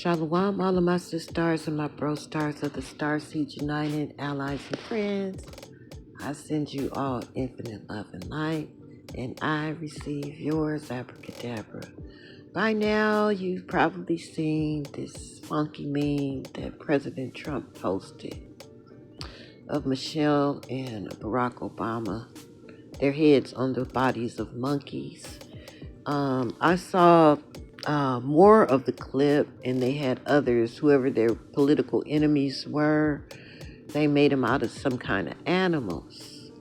Shalom, all of my sisters and my bro stars of the Starseed United, allies and friends. I send you all infinite love and light, and I receive yours, abracadabra. By now, you've probably seen this funky meme that President Trump posted of Michelle and Barack Obama, their heads on the bodies of monkeys. I saw more of the clip, and they had others, whoever their political enemies were, they made them out of some kind of animals.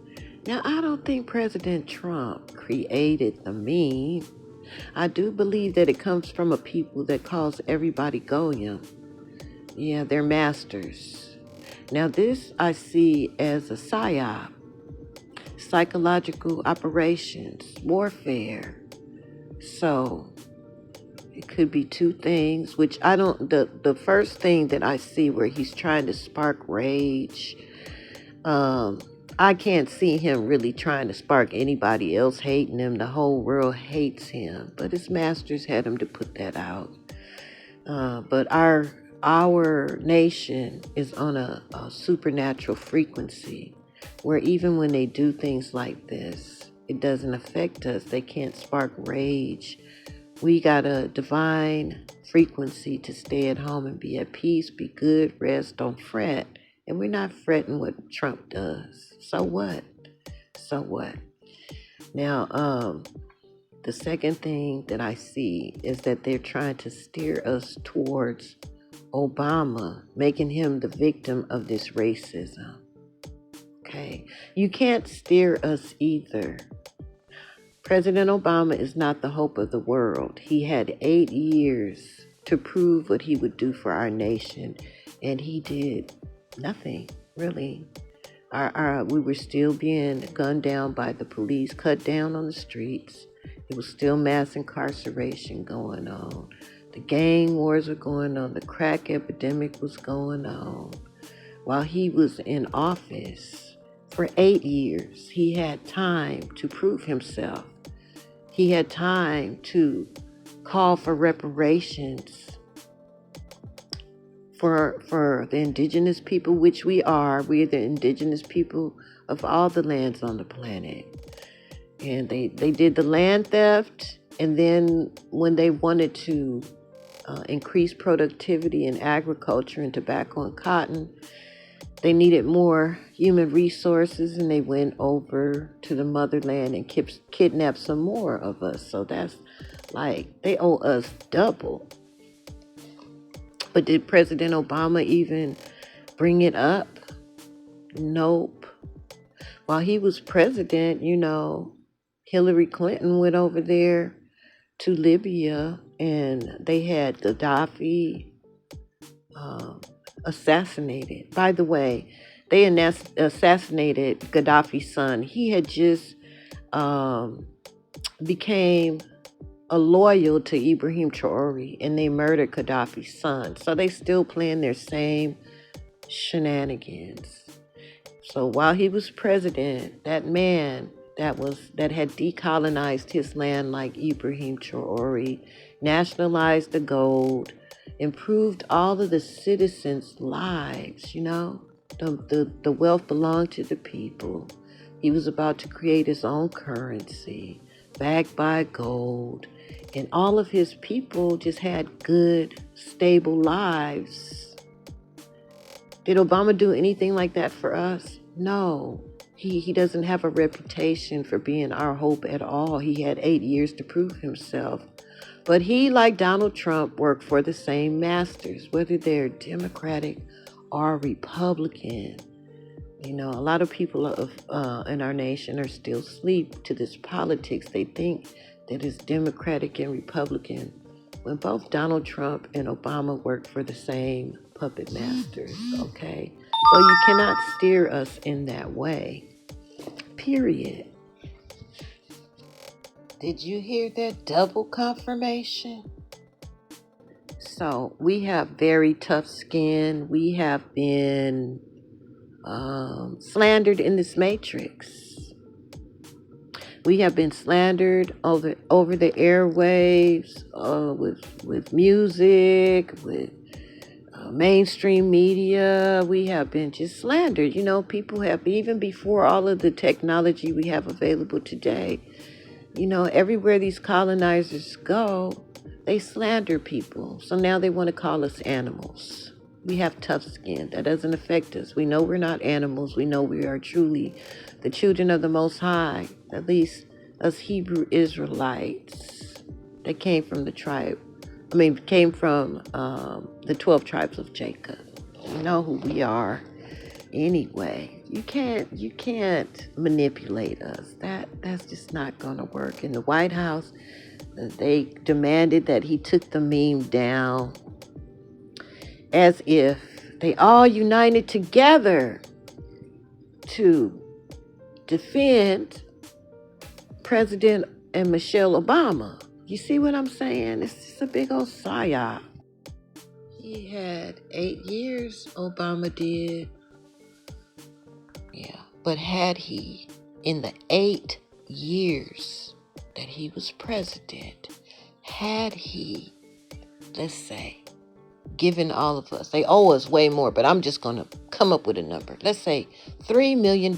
Now, I don't think President Trump created the meme. I do believe that it comes from a people that calls everybody Goyim. Yeah, they're masters. Now, this I see as a PSYOP, psychological operations, warfare. So it could be two things, which I don't, the first thing that I see where he's trying to spark rage, I can't see him really trying to spark anybody else hating him. The whole world hates him, but his masters had him to put that out. But our nation is on a supernatural frequency where even when they do things like this, it doesn't affect us. They can't spark rage. We got a divine frequency to stay at home and be at peace, be good, rest, don't fret. And we're not fretting what Trump does. So what? So what? Now, the second thing that I see is that they're trying to steer us towards Obama, making him the victim of this racism. Okay? You can't steer us either. President Obama is not the hope of the world. He had 8 years to prove what he would do for our nation, and he did nothing, really. We were still being gunned down by the police, cut down on the streets. It was still mass incarceration going on. The gang wars were going on. The crack epidemic was going on. While he was in office for 8 years, he had time to prove himself. He had time to call for reparations for the indigenous people, which we are. We are the indigenous people of all the lands on the planet. And they did the land theft, and then when they wanted to increase productivity in agriculture and tobacco and cotton, they needed more human resources, and they went over to the motherland and kidnapped some more of us. So that's like, they owe us double. But did President Obama even bring it up? Nope. While he was president, Hillary Clinton went over there to Libya, and they had Gaddafi assassinated. By the way, they assassinated Gaddafi's son. He had just became loyal to Ibrahim Traore, and they murdered Gaddafi's son. So they still playing their same shenanigans. So while he was president, that man that had decolonized his land like Ibrahim Traore, nationalized the gold, improved all of the citizens' lives, the wealth belonged to the people. He was about to create his own currency, backed by gold, and all of his people just had good, stable lives. Did Obama do anything like that for us? No. He doesn't have a reputation for being our hope at all. He had 8 years to prove himself. But he, like Donald Trump, worked for the same masters, whether they're Democratic or Republican. A lot of people in our nation are still asleep to this politics. They think that it's Democratic and Republican, when both Donald Trump and Obama worked for the same puppet masters, okay? So you cannot steer us in that way, period. Did you hear that double confirmation? So we have very tough skin. We have been slandered in this matrix. We have been slandered over the airwaves, with music, with mainstream media. We have been just slandered. People have, even before all of the technology we have available today, everywhere these colonizers go, they slander people. So now they want to call us animals. We have tough skin. That doesn't affect us. We know we're not animals. We know we are truly the children of the Most High, at least us Hebrew Israelites that came from the the 12 tribes of Jacob. We know who we are anyway. You can't manipulate us. That's just not gonna work. In the White House, they demanded that he took the meme down, as if they all united together to defend President and Michelle Obama. You see what I'm saying? It's just a big old PSYOP. He had 8 years, Obama did. Yeah, but had he, in the 8 years that he was president, had he, let's say, given all of us, they owe us way more, but I'm just going to come up with a number. Let's say $3 million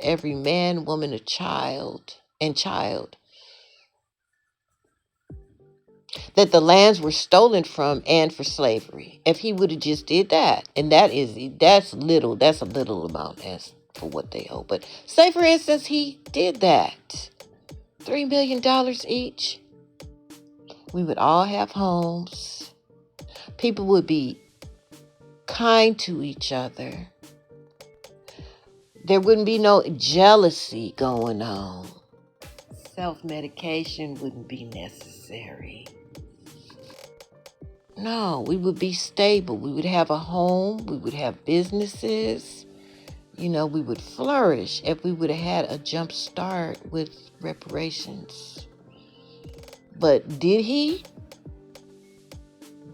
every man, woman, and child that the lands were stolen from and for slavery. If he would have just did that, and that's a little amount as for what they owe. But say, for instance, he did that, $3 million each, we would all have homes. People would be kind to each other. There wouldn't be no jealousy going on. Self-medication wouldn't be necessary. No, we would be stable. We would have a home. We would have businesses. We would flourish if we would have had a jump start with reparations. But did he?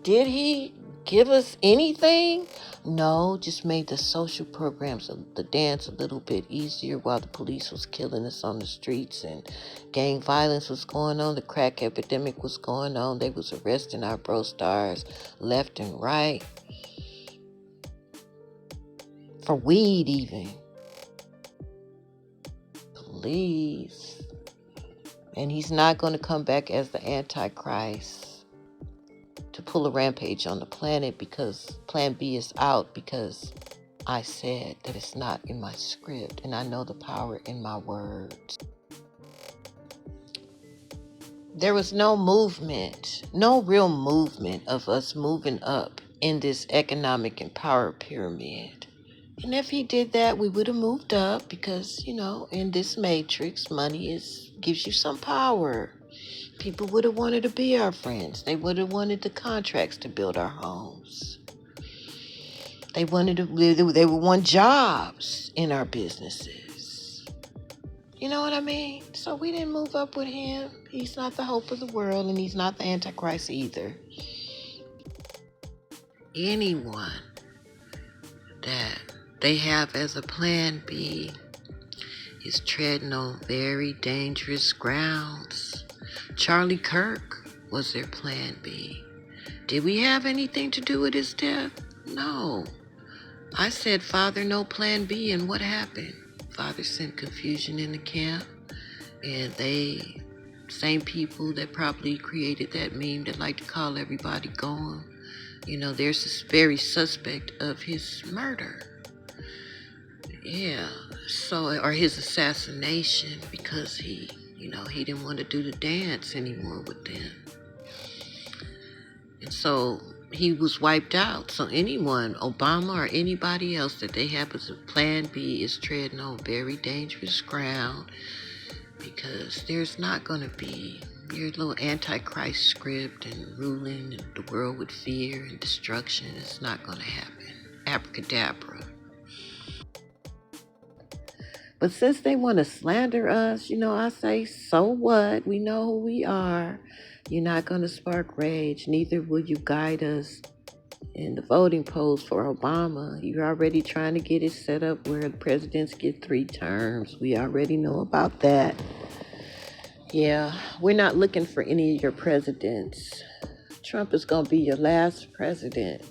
Did he give us anything? No, just made the social programs, the dance a little bit easier while the police was killing us on the streets and gang violence was going on. The crack epidemic was going on. They was arresting our bro stars left and right. For weed even. Please. And he's not going to come back as the Antichrist to pull a rampage on the planet because Plan B is out, because I said that it's not in my script and I know the power in my words. There was no real movement of us moving up in this economic and power pyramid. And if he did that, we would have moved up because, in this matrix, money gives you some power. People would have wanted to be our friends. They would have wanted the contracts to build our homes. They would want jobs in our businesses. You know what I mean? So we didn't move up with him. He's not the hope of the world, and he's not the Antichrist either. Anyone that they have as a plan B is treading on very dangerous grounds. Charlie Kirk was their plan B. Did we have anything to do with his death? No. I said, Father, no plan B, and what happened? Father sent confusion in the camp, and same people that probably created that meme that like to call everybody gone, they're very suspect of his murder. Yeah, or his assassination, because he didn't want to do the dance anymore with them. And so he was wiped out. So anyone, Obama or anybody else that they have as a plan B, is treading on very dangerous ground, because there's not going to be your little Antichrist script and ruling the world with fear and destruction. It's not going to happen. Abracadabra. But since they want to slander us, I say, so what? We know who we are. You're not going to spark rage. Neither will you guide us in the voting polls for Obama. You're already trying to get it set up where the presidents get 3 terms. We already know about that. Yeah, we're not looking for any of your presidents. Trump is going to be your last president.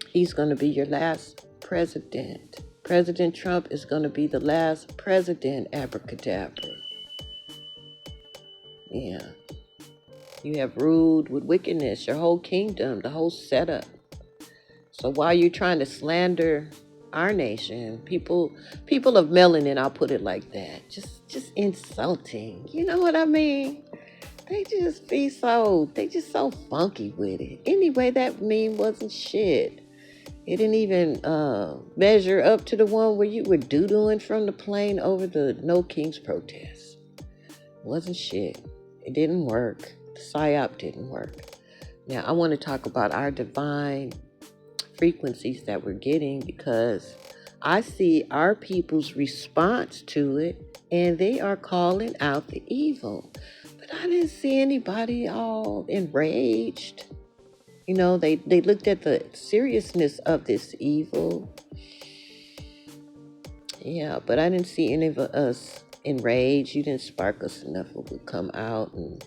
He's going to be your last president. President Trump is going to be the last president, abracadabra. Yeah. You have ruled with wickedness, your whole kingdom, the whole setup. So while you're trying to slander our nation, people of melanin, I'll put it like that, just insulting. You know what I mean? They just so funky with it. Anyway, that meme wasn't shit. It didn't even measure up to the one where you were doodling from the plane over the No Kings protest. Wasn't shit. It didn't work. The PSYOP didn't work. Now, I want to talk about our divine frequencies that we're getting, because I see our people's response to it, and they are calling out the evil. But I didn't see anybody all enraged. You know, they looked at the seriousness of this evil. Yeah, but I didn't see any of us enraged. You didn't spark us enough where we come out and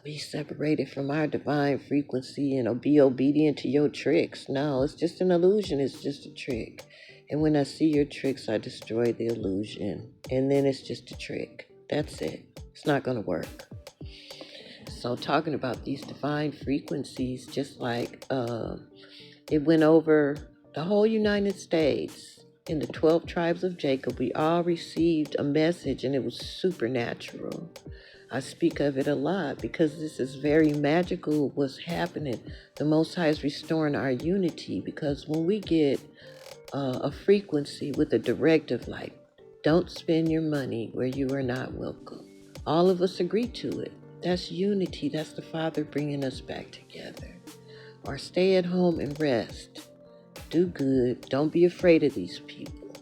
be separated from our divine frequency and be obedient to your tricks. No, it's just an illusion. It's just a trick. And when I see your tricks, I destroy the illusion. And then it's just a trick. That's it. It's not going to work. So talking about these divine frequencies, just like it went over the whole United States. In the 12 tribes of Jacob, we all received a message, and it was supernatural. I speak of it a lot because this is very magical what's happening. The Most High is restoring our unity, because when we get a frequency with a directive like, don't spend your money where you are not welcome, all of us agree to it. That's unity. That's the Father bringing us back together. Or stay at home and rest. Do good. Don't be afraid of these people.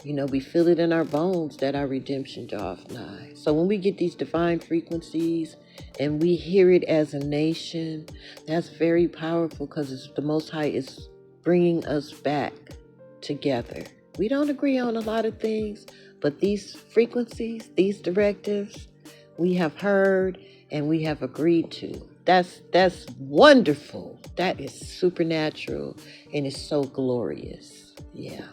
You know, we feel it in our bones that our redemption draweth nigh. So when we get these divine frequencies and we hear it as a nation, that's very powerful, because the Most High is bringing us back together. We don't agree on a lot of things, but these frequencies, these directives, we have heard and we have agreed to. That's wonderful. That is supernatural, and it's so glorious. Yeah.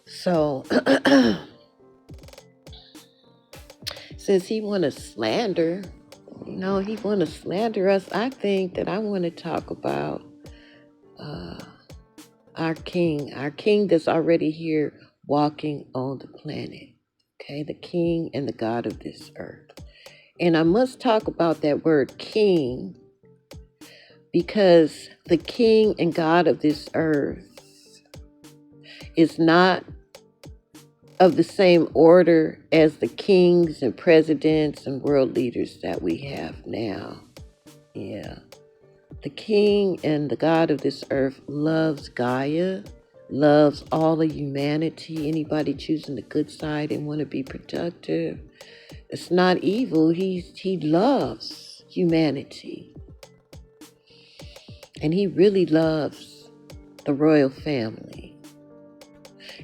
So, since he want to slander, he want to slander us, I think that I want to talk about our king that's already here walking on the planet. Okay, the king and the God of this earth. And I must talk about that word king, because the king and God of this earth is not of the same order as the kings and presidents and world leaders that we have now. Yeah. The king and the God of this earth loves Gaia, loves all of humanity, anybody choosing the good side and want to be productive. It's not evil. He loves humanity. And he really loves the royal family.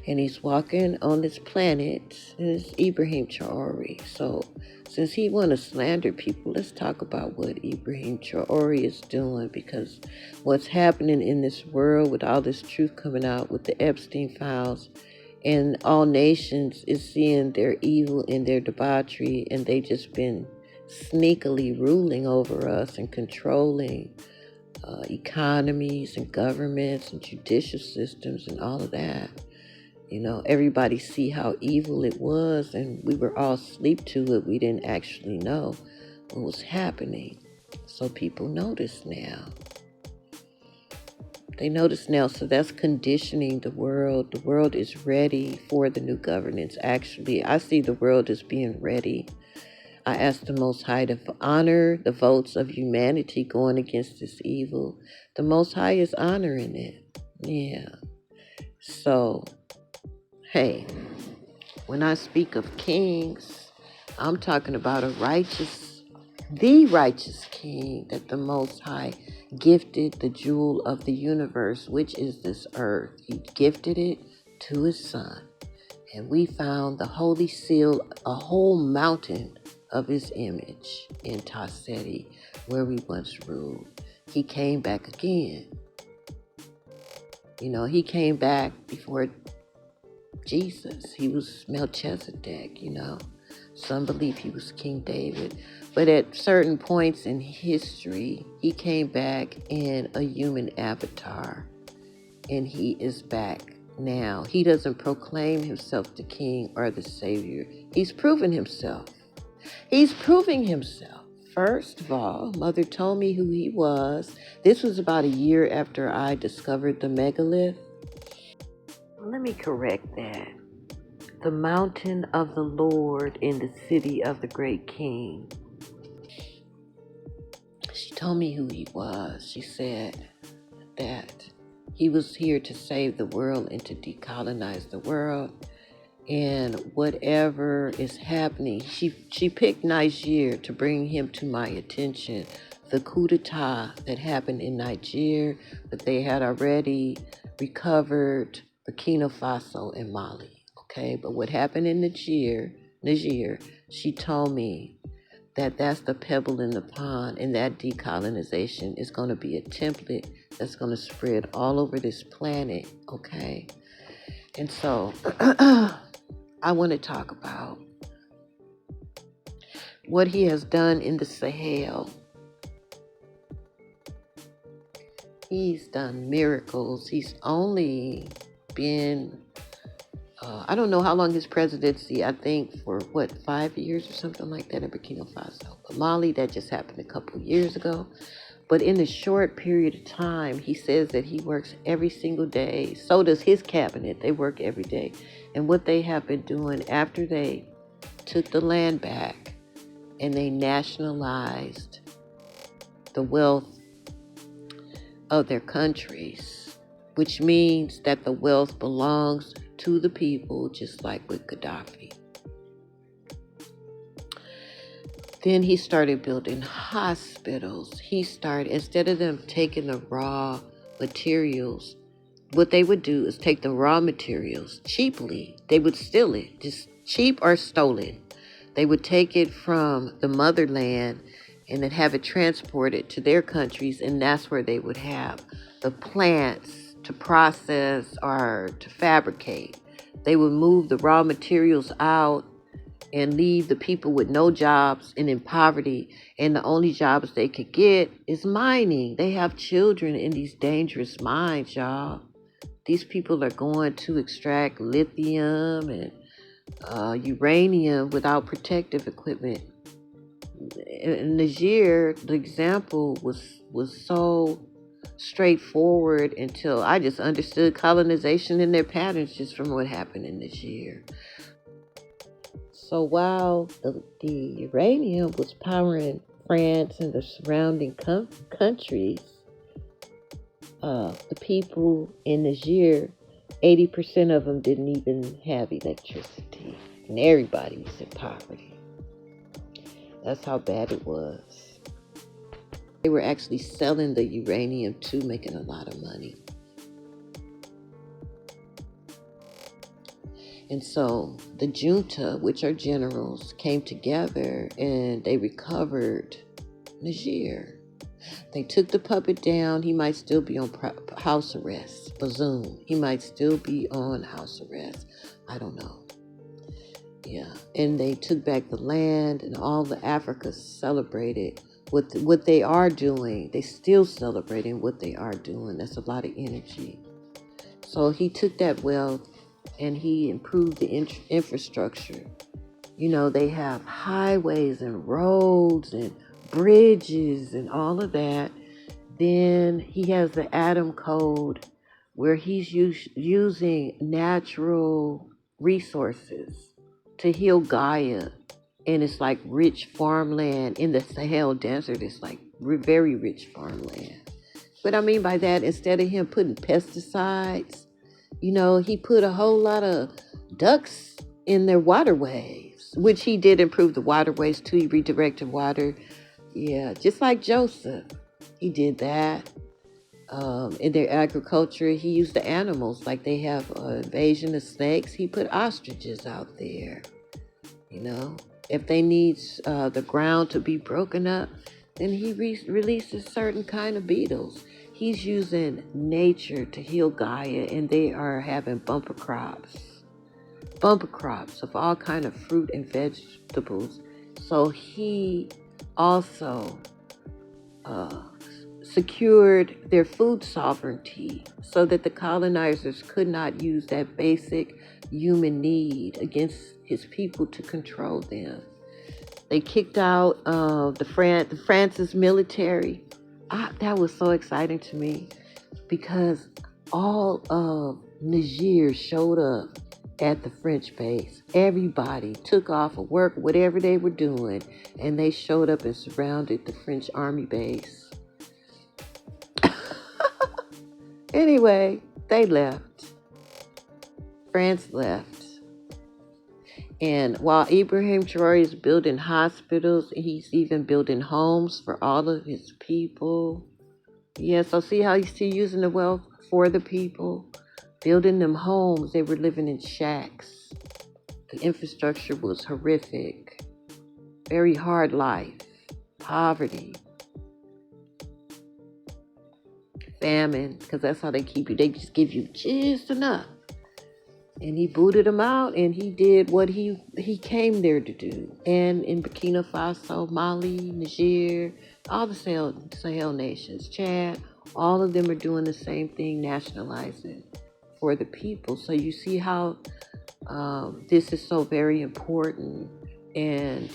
And he's walking on this planet. It's Ibrahim Traore. So since he want to slander people, let's talk about what Ibrahim Traore is doing, because what's happening in this world with all this truth coming out with the Epstein files, and all nations is seeing their evil and their debauchery, and they just been sneakily ruling over us and controlling economies and governments and judicial systems and all of that. Everybody see how evil it was, and we were all asleep to it. We didn't actually know what was happening. So people notice now. They notice now, so that's conditioning the world. The world is ready for the new governance. Actually, I see the world as being ready. I ask the Most High to honor the votes of humanity going against this evil. The Most High is honoring it. Yeah. So, hey, when I speak of kings, I'm talking about the righteous king that the Most High gifted the jewel of the universe, which is this earth. He gifted it to his son. And we found the holy seal, a whole mountain of his image in Taseti, where we once ruled. He came back again. He came back before Jesus. He was Melchizedek, Some believe he was King David. But at certain points in history, he came back in a human avatar. And he is back now. He doesn't proclaim himself the king or the savior. He's proven himself. He's proving himself. First of all, Mother told me who he was. This was about a year after I discovered the megalith. Let me correct that. The mountain of the Lord in the city of the great king. She told me who he was. She said that he was here to save the world and to decolonize the world. And whatever is happening, she picked Niger to bring him to my attention. The coup d'etat that happened in Niger, but they had already recovered Burkina Faso and Mali. Okay, but what happened in Niger, she told me that that's the pebble in the pond, and that decolonization is going to be a template that's going to spread all over this planet. Okay, and so I want to talk about what he has done in the Sahel. He's done miracles. He's only been, I don't know how long his presidency, I think for 5 years or something like that in Burkina Faso. But Mali, that just happened a couple of years ago. But in a short period of time, he says that he works every single day. So does his cabinet. They work every day. And what they have been doing after they took the land back and they nationalized the wealth of their countries, which means that the wealth belongs to the people, just like with Gaddafi. Then he started building hospitals. Instead of them taking the raw materials, what they would do is take the raw materials cheaply. They would steal it, just cheap or stolen. They would take it from the motherland and then have it transported to their countries, and that's where they would have the plants to process or to fabricate. They would move the raw materials out and leave the people with no jobs and in poverty, and the only jobs they could get is mining. They have children in these dangerous mines, y'all. These people are going to extract lithium and uranium without protective equipment. In Niger, the example was so straightforward until I just understood colonization and their patterns just from what happened in Niger. So while the uranium was powering France and the surrounding countries, the people in Niger, 80% of them didn't even have electricity, and everybody was in poverty. That's how bad it was. They were actually selling the uranium too, making a lot of money. And so the junta, which are generals, came together and they recovered Niger. They took the puppet down. He might still be on house arrest. Bazoum, he might still be on house arrest. I don't know. Yeah, and they took back the land, and all the Africa celebrated what they are doing. They still celebrating what they are doing. That's a lot of energy. So he took that wealth and he improved the infrastructure. They have highways and roads and bridges and all of that. Then he has the Atom Code where he's using natural resources to heal Gaia. And it's like rich farmland in the Sahel Desert. It's like very rich farmland. But I mean by that, instead of him putting pesticides, he put a whole lot of ducks in their waterways, which he did improve the waterways too. He redirected water. Yeah, just like Joseph. He did that. In their agriculture, he used the animals. Like they have invasion of snakes, he put ostriches out there. If they need the ground to be broken up, then he releases certain kind of beetles. He's using nature to heal Gaia, and they are having bumper crops of all kind of fruit and vegetables. So he also secured their food sovereignty so that the colonizers could not use that basic human need against his people to control them. They kicked out the France's military. That was so exciting to me because all of Niger showed up at the French base. Everybody took off of work, whatever they were doing, and they showed up and surrounded the French army base. Anyway, they left. France left. And while Ibrahim Traore is building hospitals, he's even building homes for all of his people. Yeah, so see how he's still using the wealth for the people? Building them homes. They were living in shacks. The infrastructure was horrific. Very hard life. Poverty. Famine, because that's how they keep you. They just give you just enough. And he booted them out, and he did what he came there to do. And in Burkina Faso, Mali, Niger, all the Sahel nations, Chad, all of them are doing the same thing, nationalizing for the people. So you see how this is so very important. And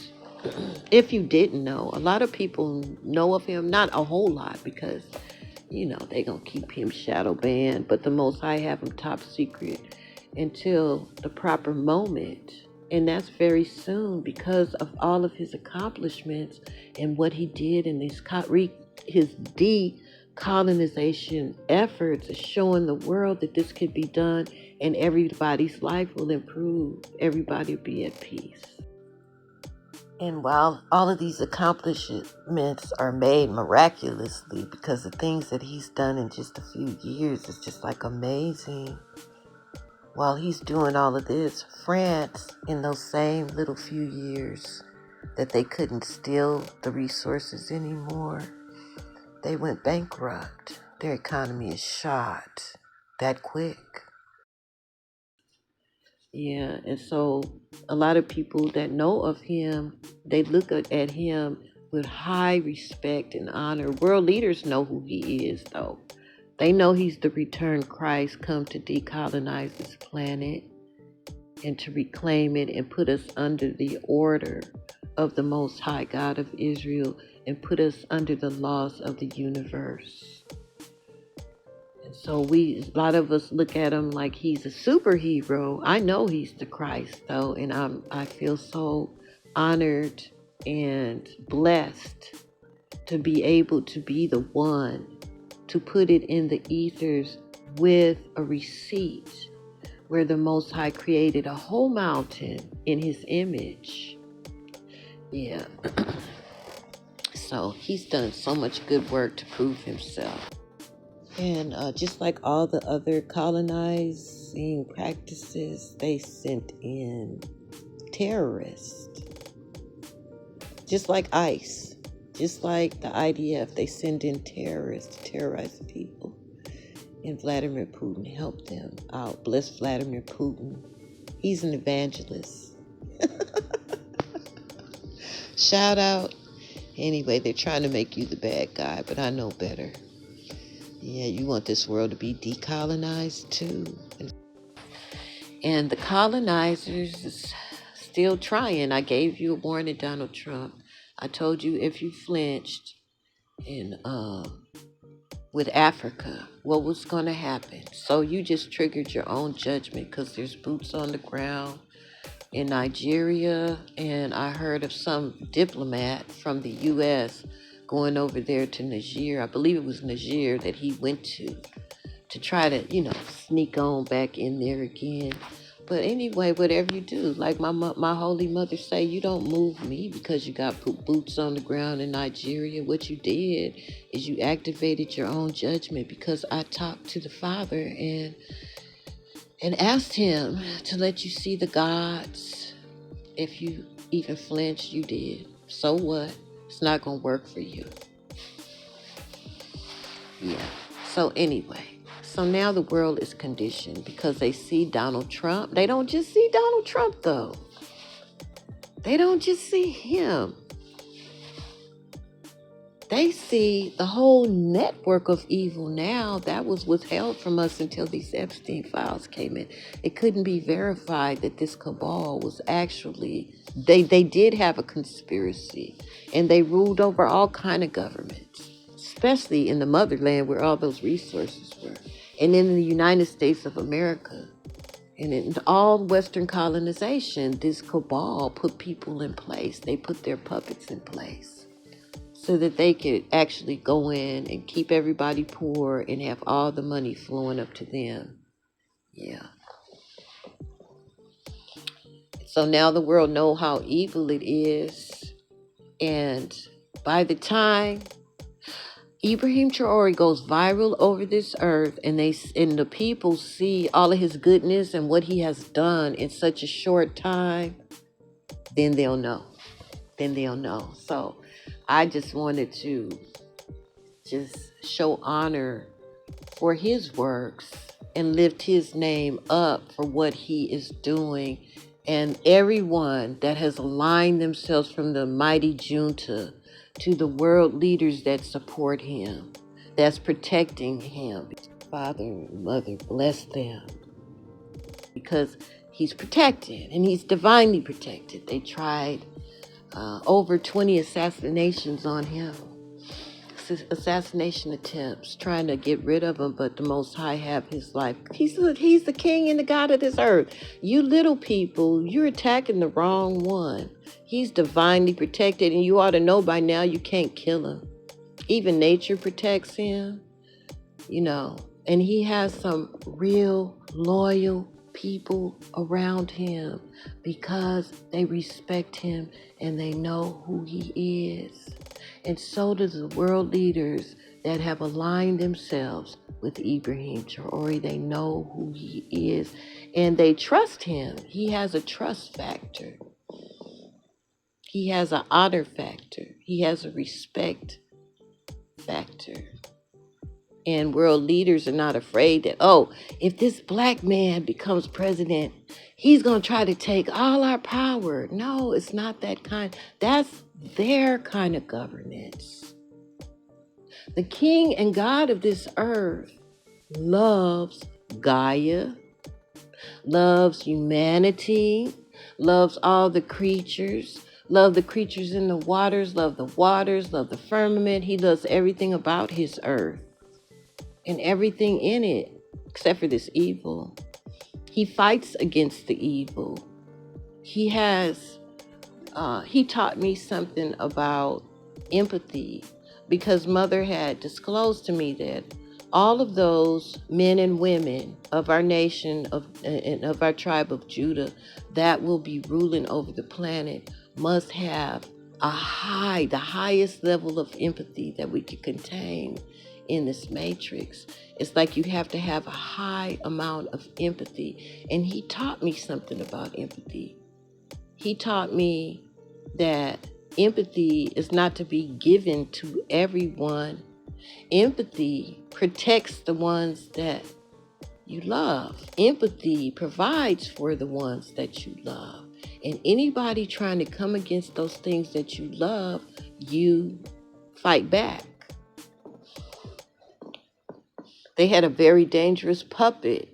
if you didn't know, a lot of people know of him, not a whole lot, because they're going to keep him shadow banned, but the Most High have him top secret until the proper moment. And that's very soon because of all of his accomplishments and what he did in his decolonization efforts, is showing the world that this could be done and everybody's life will improve. Everybody will be at peace. And while all of these accomplishments are made miraculously because the things that he's done in just a few years is just like amazing. While he's doing all of this, France, in those same little few years that they couldn't steal the resources anymore, they went bankrupt. Their economy is shot that quick. Yeah, and so a lot of people that know of him, they look at him with high respect and honor. World leaders know who he is, though. They know he's the returned Christ come to decolonize this planet and to reclaim it and put us under the order of the Most High God of Israel and put us under the laws of the universe. And so a lot of us look at him like he's a superhero. I know he's the Christ, though, and I feel so honored and blessed to be able to be the one to put it in the ethers with a receipt where the Most High created a whole mountain in his image. Yeah. So he's done so much good work to prove himself. And just like all the other colonizing practices, they sent in terrorists. Just like ICE. Just like the IDF, they send in terrorists to terrorize the people. And Vladimir Putin helped them out. Bless Vladimir Putin. He's an evangelist. Shout out. Anyway, they're trying to make you the bad guy, but I know better. Yeah, you want this world to be decolonized too. And the colonizers is still trying. I gave you a warning, Donald Trump. I told you if you flinched with Africa, what was going to happen. So you just triggered your own judgment because there's boots on the ground in Nigeria. And I heard of some diplomat from the U.S. going over there to Niger. I believe it was Niger that he went to try to, sneak on back in there again. But anyway, whatever you do, like my holy mother say, you don't move me because you got boots on the ground in Nigeria. What you did is you activated your own judgment, because I talked to the Father and asked him to let you see the gods. If you even flinched, you did. So what? It's not going to work for you. Yeah. So anyway, so now the world is conditioned because they see Donald Trump. They don't just see Donald Trump, though. They don't just see him. They see the whole network of evil now that was withheld from us until these Epstein files came in. It couldn't be verified that this cabal was actually, they did have a conspiracy, and they ruled over all kind of governments, especially in the motherland where all those resources were. And in the United States of America, and in all Western colonization, this cabal put people in place. They put their puppets in place, so that they could actually go in and keep everybody poor and have all the money flowing up to them. Yeah. So now the world know how evil it is. And by the time Ibrahim Traore goes viral over this earth, and the people see all of his goodness and what he has done in such a short time, then they'll know. So I just wanted to just show honor for his works and lift his name up for what he is doing, and everyone that has aligned themselves, from the mighty junta to the world leaders that support him, that's protecting him. Father and Mother, bless them, because he's protected, and he's divinely protected. They tried over 20 assassinations on him. Assassination attempts, trying to get rid of him, but the Most High have his life. He's the king and the God of this earth. You little people, you're attacking the wrong one. He's divinely protected, and you ought to know by now you can't kill him. Even nature protects him, and he has some real loyal people around him because they respect him and they know who he is. And so do the world leaders that have aligned themselves with Ibrahim Traore. They know who he is, and they trust him. He has a trust factor. He has an honor factor. He has a respect factor. And world leaders are not afraid that, if this black man becomes president, he's going to try to take all our power. No, it's not that kind. That's their kind of governance. The king and God of this earth loves Gaia, loves humanity, loves all the creatures, love the creatures in the waters, love the firmament. He loves everything about his earth and everything in it, except for this evil. He fights against the evil. He taught me something about empathy, because Mother had disclosed to me that all of those men and women of our nation, of our tribe of Judah, that will be ruling over the planet, must have the highest level of empathy that we could contain in this matrix. It's like you have to have a high amount of empathy. And he taught me something about empathy. He taught me that empathy is not to be given to everyone. Empathy protects the ones that you love. Empathy provides for the ones that you love. And anybody trying to come against those things that you love, you fight back. They had a very dangerous puppet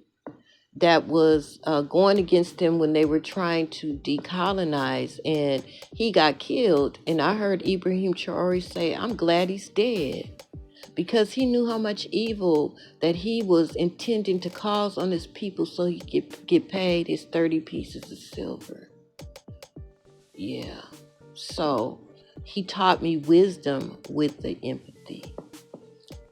that was going against them when they were trying to decolonize, and he got killed. And I heard Ibrahim Traore say, I'm glad he's dead, because he knew how much evil that he was intending to cause on his people so he could get paid his 30 pieces of silver. Yeah. So he taught me wisdom with the empathy.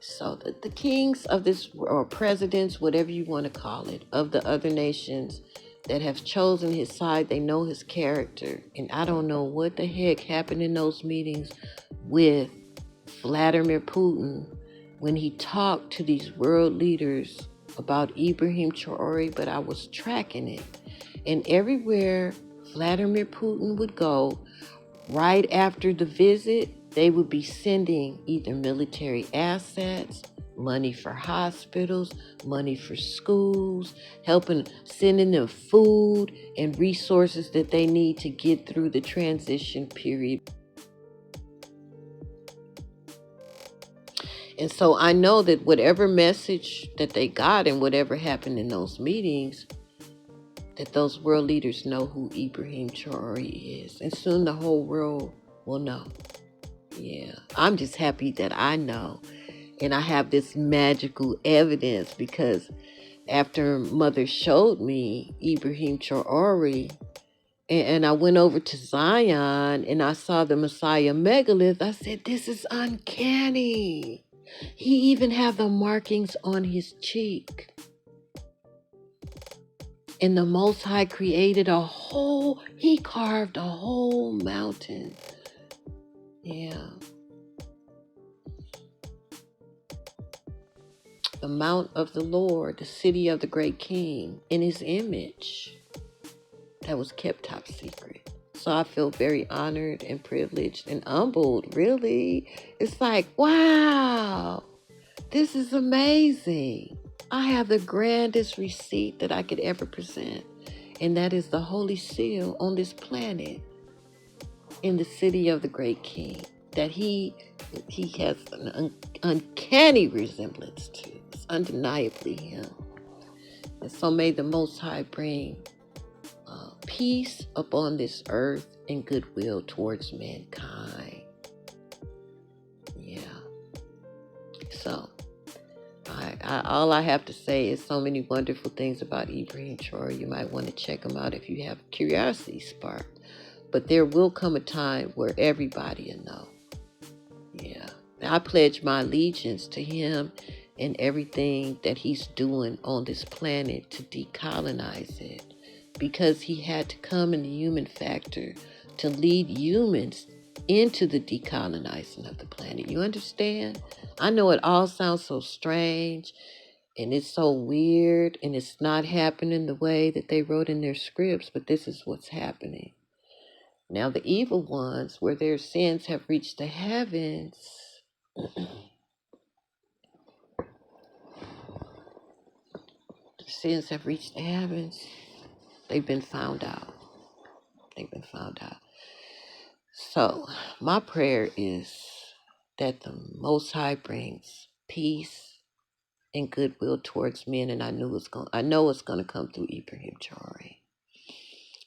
So the kings of this, or presidents, whatever you want to call it, of the other nations, that have chosen his side. They know his character. And I don't know what the heck happened in those meetings with Vladimir Putin when he talked to these world leaders about Ibrahim Traore, but I was tracking it. And everywhere Vladimir Putin would go, right after the visit, they would be sending either military assets, money for hospitals, money for schools, sending them food and resources that they need to get through the transition period. And so I know that whatever message that they got and whatever happened in those meetings, that those world leaders know who Ibrahim Traore is. And soon the whole world will know. Yeah, I'm just happy that I know. And I have this magical evidence because after Mother showed me Ibrahim Traore, and I went over to Zion and I saw the Messiah megalith, I said, this is uncanny. He even have the markings on his cheek. And the Most High created he carved a whole mountain. Yeah. The Mount of the Lord, the city of the great king, in his image. That was kept top secret. So I feel very honored and privileged and humbled, really. It's like, wow, this is amazing. I have the grandest receipt that I could ever present. And that is the Holy Seal on this planet in the city of the great king that he has an uncanny resemblance to. It's undeniably him. And so may the Most High bring peace upon this earth and goodwill towards mankind. Yeah. So all I have to say is so many wonderful things about Ibrahim Traore. You might want to check him out if you have curiosity sparked. But there will come a time where everybody will know. Yeah. I pledge my allegiance to him and everything that he's doing on this planet to decolonize it. Because he had to come in the human factor to lead humans into the decolonizing of the planet. You understand? I know it all sounds so strange and it's so weird and it's not happening the way that they wrote in their scripts, but this is what's happening. Now the evil ones, where their sins have reached the heavens, they've been found out. So my prayer is that the Most High brings peace and goodwill towards men, and I know it's going to come through Ibrahim Traore.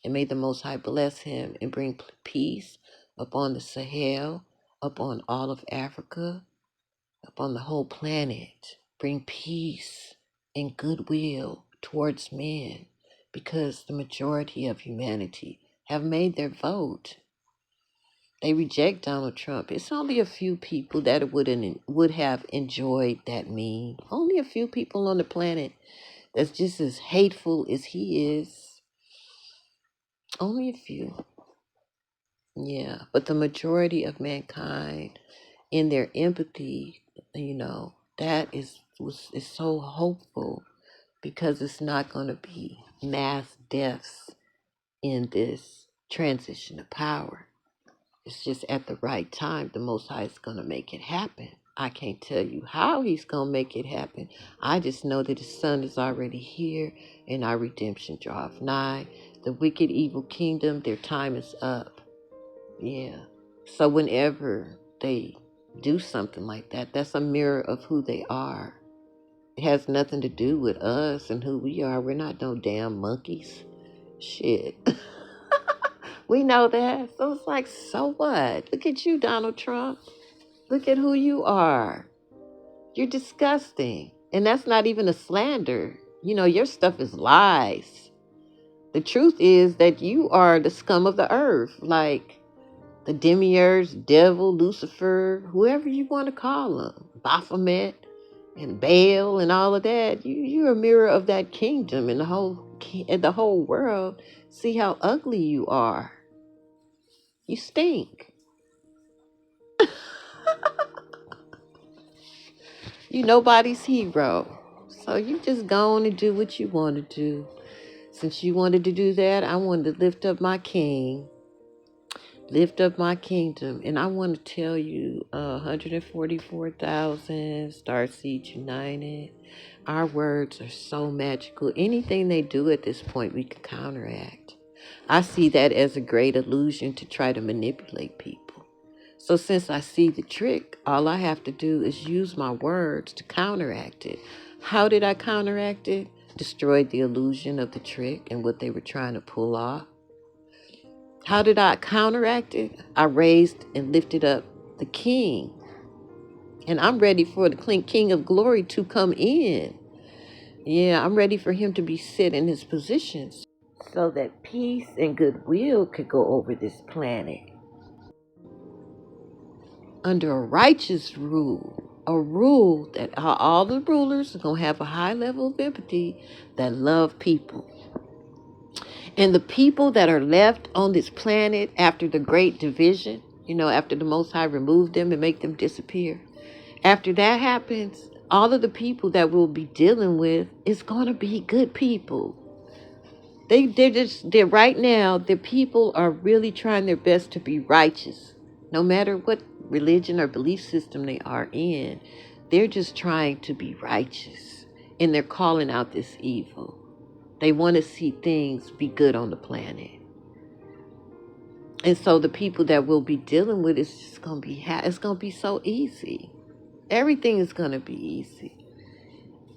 And may the Most High bless him and bring peace upon the Sahel, upon all of Africa, upon the whole planet. Bring peace and goodwill towards men, because the majority of humanity have made their vote. They reject Donald Trump. It's only a few people that would have enjoyed that meme. Only a few people on the planet that's just as hateful as he is. Only a few. Yeah, but the majority of mankind, in their empathy, that is so hopeful, because it's not going to be mass deaths in this transition of power. It's just at the right time, the Most High is going to make it happen. I can't tell you how he's going to make it happen. I just know that his son is already here and our redemption draweth nigh. The wicked, evil kingdom, their time is up. Yeah. So whenever they do something like that, that's a mirror of who they are. It has nothing to do with us and who we are. We're not no damn monkeys. Shit. We know that. So it's like, so what? Look at you, Donald Trump. Look at who you are. You're disgusting. And that's not even a slander. Your stuff is lies. The truth is that you are the scum of the earth. Like the demiurge, devil, Lucifer, whoever you want to call them. Baphomet and Baal and all of that. You're a mirror of that kingdom and the whole and the whole world see how ugly you are. You stink. You nobody's hero. So you just go on and do what you want to do. Since you wanted to do that, I wanted to lift up my king, lift up my kingdom. And I want to tell you, 144,000 Starseeds United, our words are so magical. Anything they do at this point, we can counteract. I see that as a great illusion to try to manipulate people. So since I see the trick, all I have to do is use my words to counteract it. How did I counteract it? Destroyed the illusion of the trick and what they were trying to pull off. How did I counteract it? I raised and lifted up the king. And I'm ready for the king of glory to come in. Yeah, I'm ready for him to be set in his positions so that peace and goodwill could go over this planet. Under a righteous rule, a rule that all the rulers are going to have a high level of empathy that love people. And the people that are left on this planet after the great division, after the Most High removed them and make them disappear. After that happens, all of the people that we'll be dealing with is going to be good people. They're right now, the people are really trying their best to be righteous. No matter what religion or belief system they are in, they're just trying to be righteous. And they're calling out this evil. They want to see things be good on the planet. And so the people that we'll be dealing with is just going to be, it's going to be so easy. Everything is going to be easy.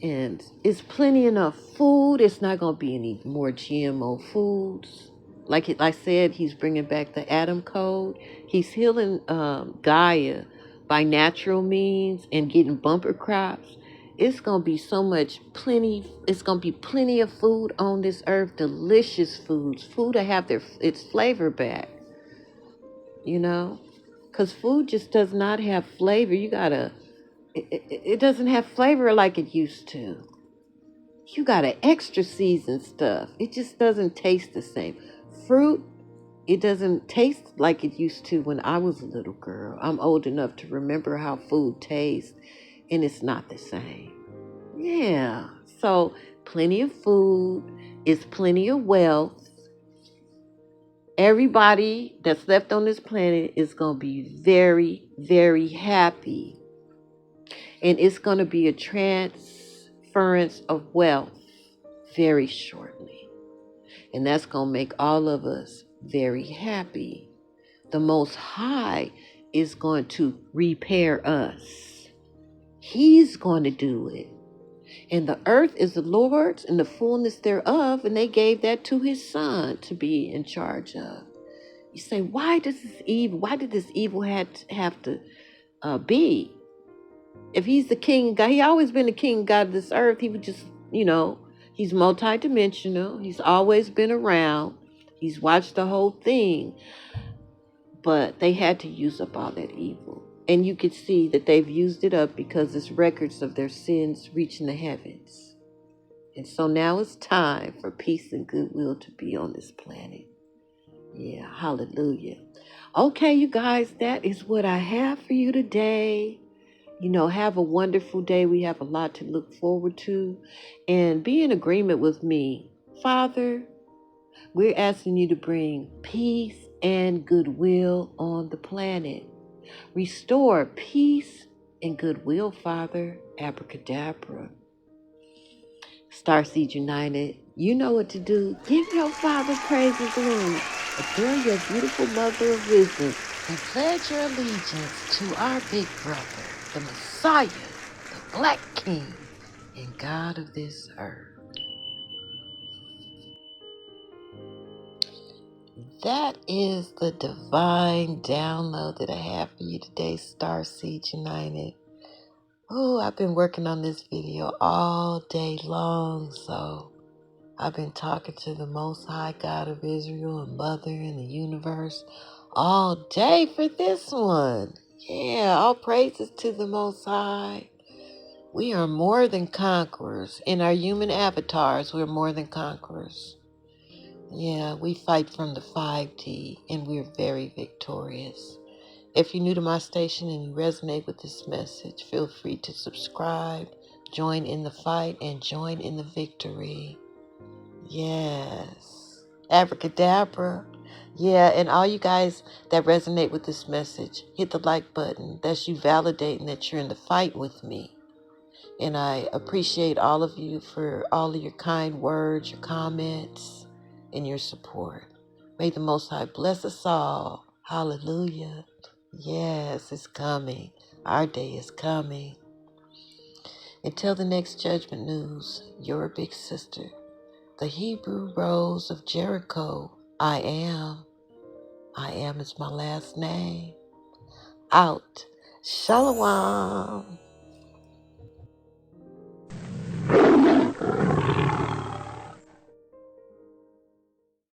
And it's plenty enough food. It's not going to be any more GMO foods. Like I said, he's bringing back the Adam Code. He's healing Gaia by natural means and getting bumper crops. It's going to be it's going to be plenty of food on this earth. Delicious foods. Food that have its flavor back. Because food just does not have flavor. It doesn't have flavor like it used to. You gotta extra season stuff. It just doesn't taste the same. Fruit, it doesn't taste like it used to when I was a little girl. I'm old enough to remember how food tastes, and it's not the same. Yeah, so plenty of food is plenty of wealth. Everybody that's left on this planet is going to be very, very happy. And it's going to be a transference of wealth very shortly. And that's going to make all of us very happy. The Most High is going to repair us. He's going to do it. And the earth is the Lord's and the fullness thereof, and they gave that to his son to be in charge of. You say, why did this evil have to be? If he's the king God, he always been the king God of this earth. He would just, he's multidimensional. He's always been around. He's watched the whole thing. But they had to use up all that evil. And you could see that they've used it up because it's records of their sins reaching the heavens. And so now it's time for peace and goodwill to be on this planet. Yeah, hallelujah. Okay, you guys, that is what I have for you today. Have a wonderful day. We have a lot to look forward to. And be in agreement with me. Father, we're asking you to bring peace and goodwill on the planet. Restore peace and goodwill, Father. Abracadabra. Starseed United, you know what to do. Give your Father praise and glory. Adore your beautiful mother of wisdom. And pledge your allegiance to our big brother, the Messiah, the Black King, and God of this earth. That is the divine download that I have for you today, Starseed United. Oh, I've been working on this video all day long, so I've been talking to the Most High God of Israel and Mother in the universe all day for this one. Yeah, all praises to the Most High. We are more than conquerors. In our human avatars, we're more than conquerors. Yeah, we fight from the 5D, and we're very victorious. If you're new to my station and you resonate with this message, feel free to subscribe, join in the fight, and join in the victory. Yes. Abracadabra. Yeah, and all you guys that resonate with this message, hit the like button. That's you validating that you're in the fight with me. And I appreciate all of you for all of your kind words, your comments, and your support. May the Most High bless us all. Hallelujah. Yes, it's coming. Our day is coming. Until the next judgment news, your big sister, the Hebrew Rose of Jericho. I am. I am is my last name. Out. Shalom.